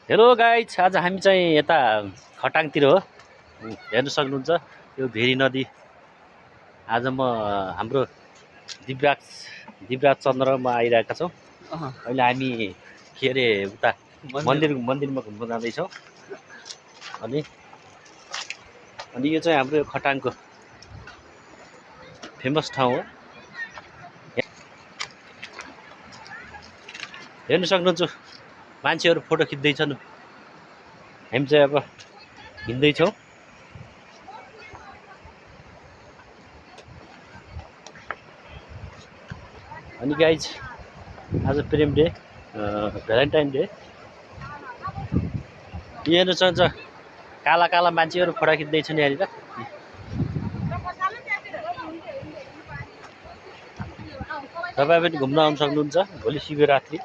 Hello guys, आज हामी चाहिँ यता खटाङतिर हो। हेर्न सक्नुहुन्छ यो भेरी नदी। आज हाम्रो दिव्याग चन्द्रमा आइरहेका छौँ। अहिले हामी के अरे उता मन्दिरमा घुम्न जाँदैछौँ। अनि यो चाहिँ हाम्रो खटाङको फेमस ठाउँ हो। हेर्न सक्नुहुन्छ मान्छेहरू फोटो खिच्दैछन्। हामी चाहिँ अब हिँड्दैछौँ। अनि गाइज आज प्रेम डे, भ्यालेन्टाइन डे। हेर्न सक्नुहुन्छ काला काला मान्छेहरू फोटो खिच्दैछन् यहाँनिर। तपाईँ पनि घुम्न आउन सक्नुहुन्छ भोलि शिवरात्रि।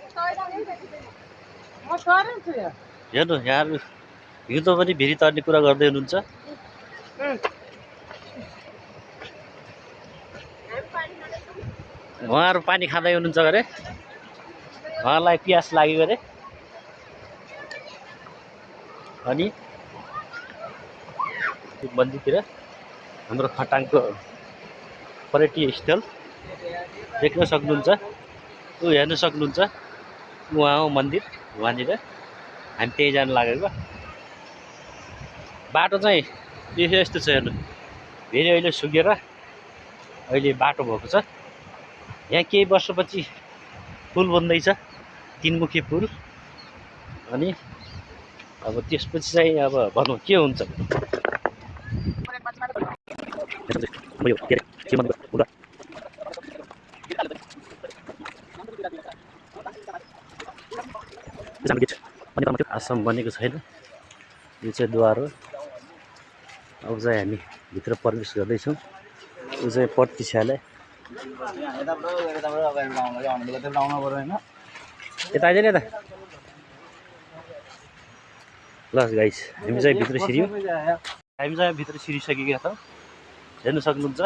हेर्नु यहाँ हिउँदो पनि भेरी तर्ने कुरा गर्दै हुनुहुन्छ। उहाँहरू पानी खाँदै हुनुहुन्छ अरे, उहाँलाई पियास लाग्यो अरे। अनि मन्दिरतिर हाम्रो खटाङको पर्यटकीय स्थल देख्न सक्नुहुन्छ। हेर्न सक्नुहुन्छ उहाँ हो मन्दिर, उहाँनिर हामी त्यही जान लागेको। बाटो चाहिँ यस्तो छ हेर्नु, भेरी अहिले सुकेर अहिले बाटो भएको छ। यहाँ केही वर्षपछि पुल बन्दैछ, तीनमुखे पुल। अनि अब त्यसपछि चाहिँ अब भनौँ के हुन्छ। आश्रम बनेको छैन, यो चाहिँ द्वार हो। अब चाहिँ हामी भित्र प्रवेश गर्दैछौँ। यो चाहिँ पट्टिस्यालय। यता आइज नि त। ल गाइस, हामी चाहिँ भित्र छिर्यौँ। हामी चाहिँ भित्र छिरिसकेका छौँ। हेर्न सक्नुहुन्छ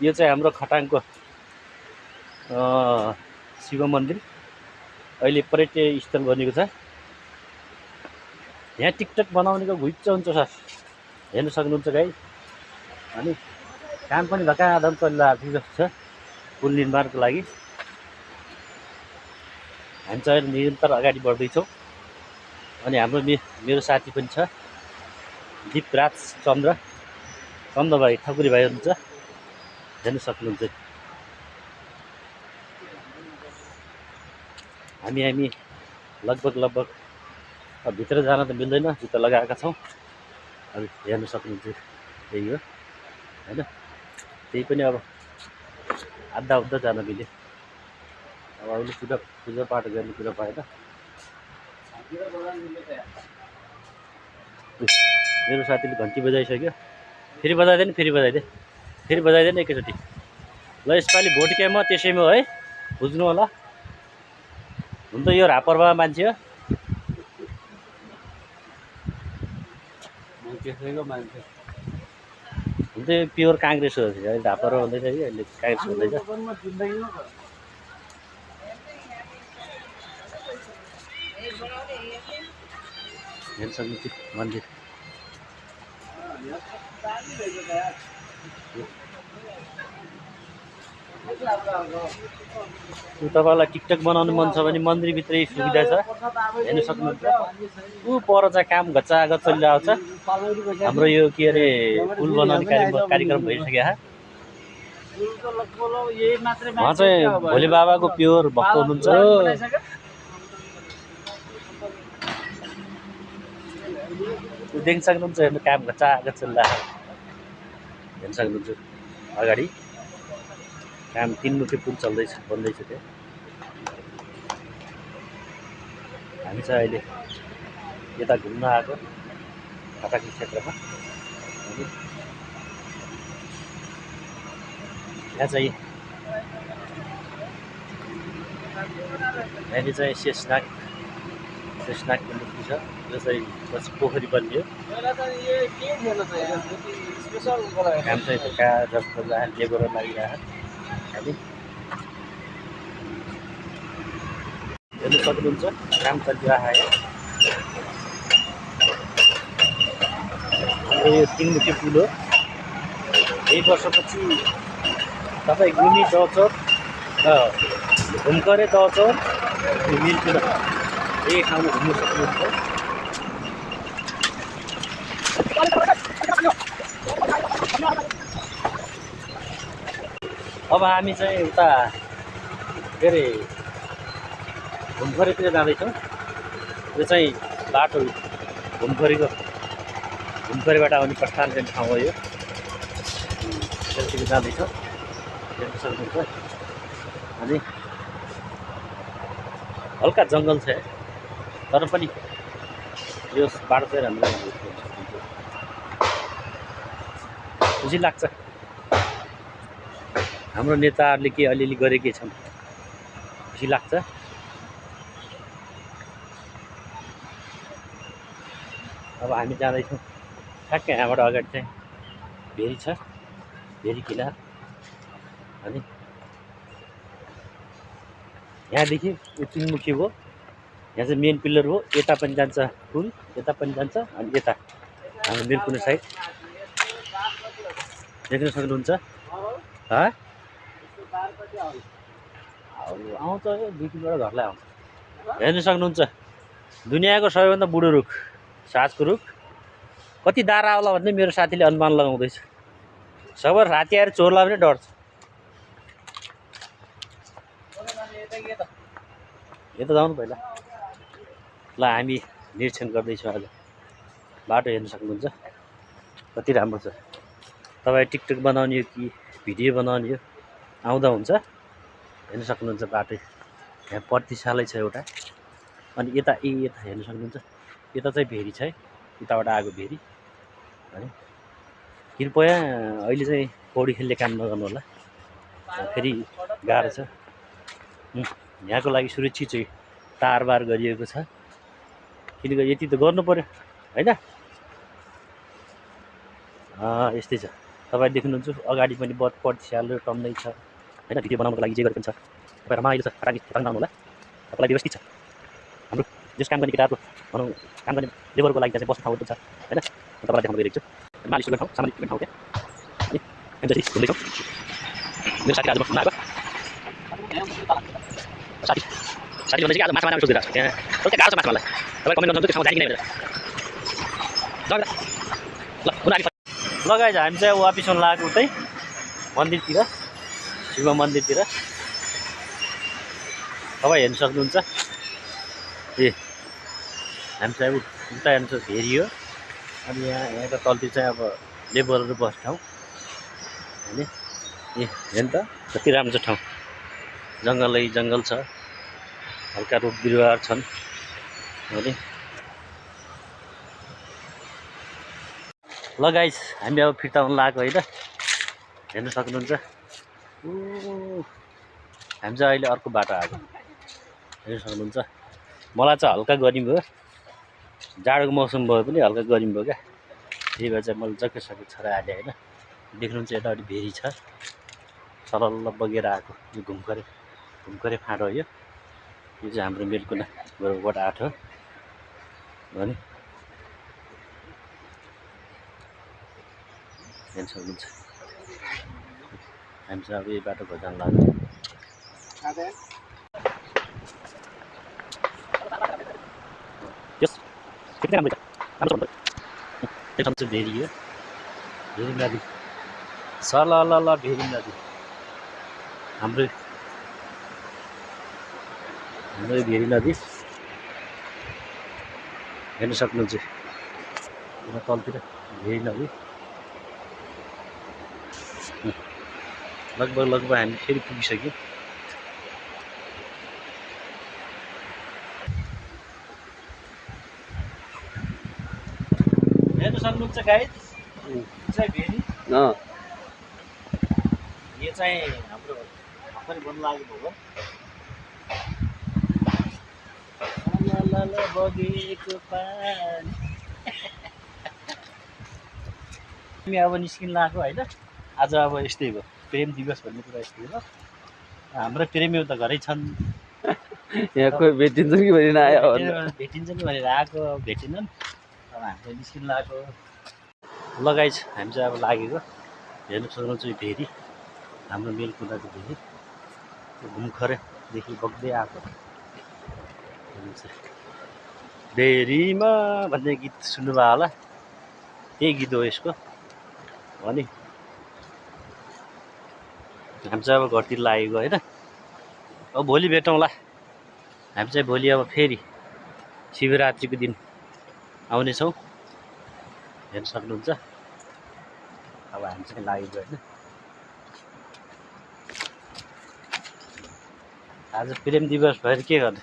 यो चाहिँ हाम्रो खटाङको शिव मन्दिर अहिले पर्यटकीय स्थल बनेको छ। यहाँ टिकटक बनाउनेको घुइँचो हुन्छ सर, हेर्न सक्नुहुन्छ गाइस। अनि काम पनि धकाधम चलिरहेको जस्तो छ पुल निर्माणको लागि। हामी चाहिँ निरन्तर अगाडि बढ्दैछौँ। अनि हाम्रो मेरो साथी पनि छ, दिपराज चन्द्र भाइ, ठकुरी भाइ हुनुहुन्छ। हेर्न सक्नुहुन्छ हामी लगभग अब भित्र जान त मिल्दैन, जुत्ता लगाएका छौँ। अब हेर्न सक्नुहुन्छ यही हो होइन। त्यही पनि अब आधा जान मिल्यो। अब अहिले पूजापाठ गर्ने कुरा भएन। मेरो साथीले घन्टी बजाइसक्यो। फेरि बजाइदेन एकैचोटि। ल यसपालि भोट केमा त्यसैमा है, बुझ्नु होला। हुन त यो रापरवा मान्छे हो, हुन त यो प्योर काङ्ग्रेस हो। रापरवा हुँदैछ कि अहिले काङ्ग्रेस हुँदैछ। हेर्न सक्नुहुन्छ मन्दिर। तपाईँलाई टिकटक बनाउनु मन छ भने मन्दिरभित्रै सुविधा छ, हेर्न सक्नुहुन्छ। पर चाहिँ काम गच्चा चलिरहेको छ। हाम्रो यो के अरे पुल बनाउने कार्यक्रम भइसक्यो। उहाँ चाहिँ भोले बाबाको प्योर भक्त हुनुहुन्छ। देख्न सक्नुहुन्छ हेर्नु, काम गच्चा चलिरहेको हेर्न सक्नुहुन्छ। अगाडि काम तीनमुखे पुल बन्दैछ त्यहाँ। हामी चाहिँ अहिले यता घुम्न आएको खटाङ क्षेत्रमा। यहाँ चाहिँ शेषनागको मूर्ति छ। यो चाहिँ पछि पोखरी बनियो। काम चाहिँ लेबर लागिरहेको। हामी हेर्न सक्नुहुन्छ काम चलिरहेको। हाम्रो यो तिनमुखे पुल हो। केही वर्षपछि तपाईँ गुनी दचौर घुमकरे दचौर मिलकुना यही ठाउँमा घुम्न सक्नुहुन्छ। अब हामी चाहिँ उता के अरे घुमखरीतिर जाँदैछौँ। यो चाहिँ बाटो घुमखरीबाट आउने प्रस्थान गर्ने ठाउँ हो यो। त्यतिर जाँदैछौँ, हेर्न सक्नुहुन्छ। अनि हल्का जङ्गल छ तर पनि यो बाटो चाहिँ राम्रो खुसी लाग्छ। हाम्रो नेताहरूले के अलिअलि गरेकै छन्, खुसी लाग्छ। अब हामी जाँदैछौँ। ठ्याक्कै यहाँबाट अगाडि चाहिँ भेरी छ, भेरी किला। अनि यहाँदेखि यो तिनमुखी हो, यहाँ चाहिँ मेन पिलर हो। यता पनि जान्छ पुल, यता पनि जान्छ। अनि यता हाम्रो मिरकुने साइड देख्न सक्नुहुन्छ। आउँछ 2 किलोमिटर घरलाई आउँछ। हेर्न सक्नुहुन्छ दुनियाँको सबैभन्दा बुढो रुख, साँचको रुख। कति दारा आउला भन्ने मेरो साथीले अनुमान लगाउँदैछ। सबै राति आएर चोरलाई पनि डर्छ। यता जाउँ पहिला। ल हामी निरीक्षण गर्दैछौँ। आज बाटो हेर्न सक्नुहुन्छ कति राम्रो छ। तपाईँ टिकटक बनाउने हो कि भिडियो बनाउने हो आउँदा हुन्छ। हेर्न सक्नुहुन्छ बाटो यहाँ प्रतिशालै छ एउटा। अनि यता यता हेर्न सक्नुहुन्छ, यता चाहिँ भेरी छ है, यताबाट आएको भेरी। है कृपया अहिले चाहिँ पौडी खेल्ने काम नगर्नु होला, फेरि गाह्रो छ। यहाँको लागि सुरक्षित चाहिँ तारबार गरिएको छ, किनकि यति त गर्नु पर्यो होइन। यस्तै छ। तपाईँ देख्नुहुन्छ अगाडि पनि प्रतिशाल टन्नै छ होइन। भिडियो बनाउनको लागि जे गरेको छ तपाईँ रमाइलो छ। राख्नु होला, तपाईँलाई व्यवस्थित छ। हाम्रो जस काम गर्ने केटाहरूको भनौँ काम गर्ने लेबरको लागि चाहिँ बस्ने ठाउँ पनि छ होइन। तपाईँलाई देखाउन गइरहेको छु। मालिस गर्ने ठाउँ, सामाजिक ठाउँ क्या। हामी जति घुम्दैछौँ। मेरो साथी आज म आएको साथी भन्दा चाहिँ आज माछा मार्न सोधिरहेको छ। त्यहाँ गाह्रो छ माछा मार्नलाई। तपाईँ कमेन्ट गर्नुहुन्छ त्यो ठाउँ जाने कि नै भनेर। ल गाइज हामी चाहिँ वापिस हुन लागेको उतै मन्दिरतिर, शिव मन्दिरतिर। तपाईँ हेर्न सक्नुहुन्छ। हामी चाहिँ उता हेर्नु भेरी हो। अनि यहाँको तलतिर चाहिँ अब लेबरहरू बस्ने ठाउँ होइन। हेर्नु त कति राम्रो छ ठाउँ, जङ्गलै जङ्गल छ, हल्का रुख बिरुवाहरू छन् होइन। ल गाइस हामी अब फिर्ता हुन लागेको होइन। हेर्न सक्नुहुन्छ हामी चाहिँ अहिले अर्को बाटो आएको हेर्न सक्नुहुन्छ। मलाई चाहिँ हल्का गर्मी भयो, जाडोको मौसम भयो पनि हल्का गर्मी भयो क्या। त्यही भएर चाहिँ मैले जग्गेसक्के छोरा हालेँ होइन। देख्नुहुन्छ यतापट्टि भेरी छ, सलल्ल बगेर आएको। यो घुमखरे फाँटो हो यो चाहिँ हाम्रो मिरकुना गोरुबाट 8 हो अनि हेर्न सक्नुहुन्छ। हामी चाहिँ अब यही बाटो खोज्न लाग्यो। यस किन राम्रो राम्रो छ भेरी हो, भेरी नदी सलल भेरी नदी हाम्रो भेरी नदी हेर्न सक्नुहुन्छ। यहाँ तलतिर भेरी नदी लगभग हामी फेरि पुगिसक्यौँ। हेर्न सक्नुहुन्छ गाइस चाहिँ भेरी। यो चाहिँ हाम्रो भर्खरै बन्द लागेको हो। बगेको पानी हामी अब निस्किन लाग्यो होइन। आज अब यस्तै भयो, प्रेम दिवस भन्ने कुरा यस्तै हो। हाम्रो प्रेमीहरू त घरै छन्, यहाँ कोही भेटिन्छ कि भेटिन आयो भेटिन्छ नि भनेर आएको भेटिनन् अब हामीले निस्किनु लागेको लगाइछ हामी चाहिँ अब लागेको हेर्नु सक्नुहुन्छ यो भेरी हाम्रो मेल कुदाको भेरी घुमखरेदेखि बग्दै आएको भेरीमा भन्ने गीत सुन्नुभयो होला त्यही गीत हो यसको अनि हामी चाहिँ अब घरतिर लागेको होइन अब भोलि भेटौँला हामी चाहिँ भोलि अब फेरि शिवरात्रिको दिन आउनेछौँ हेर्न सक्नुहुन्छ अब हामी चाहिँ लागेको होइन आज प्रेम दिवस भएर के गर्ने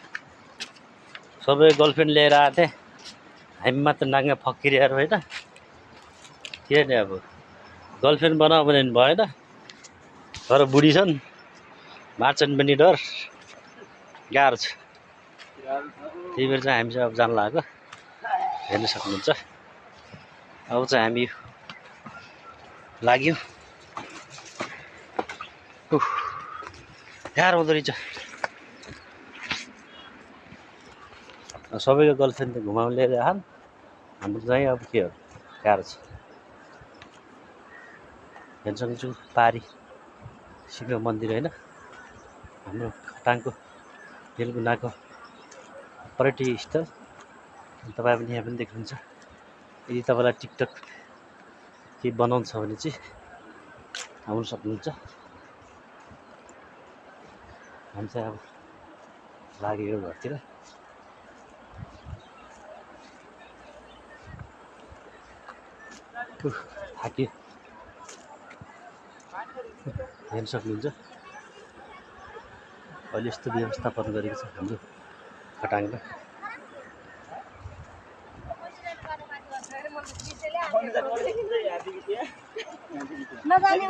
सबै गर्लफ्रेन्ड लिएर आएको थिएँ हामी मात्र नाङ्गा फक्किरहेर होइन के नि अब गर्लफ्रेन्ड बनाऊ भने भएन तर बुढी छन् मार्छन् पनि डर गाह्रो छ त्यही भएर चाहिँ हामी चाहिँ अब जान लागेको हेर्न सक्नुहुन्छ अब चाहिँ हामी लाग्यो गाह्रो हुँदो रहेछ सबैको गर्लफ्रेन्ड त घुमाउनु लिएर आएन हाम्रो चाहिँ अब के हो गाह्रो छ हेर्न सक्छु पारी शिव मन्दिर होइन हाम्रो खटाङको बेलगुनाको पर्यटकीय स्थल तपाईँ पनि यहाँ पनि देख्नुहुन्छ यदि तपाईँलाई टिकटक केही बनाउनु छ भने चाहिँ आउनु सक्नुहुन्छ हामी चाहिँ अब लागेको घरतिर थाक्यो हेर्न सक्नुहुन्छ अहिले यस्तो व्यवस्थापन गरेको छ हाम्रो खटाङमा नजाने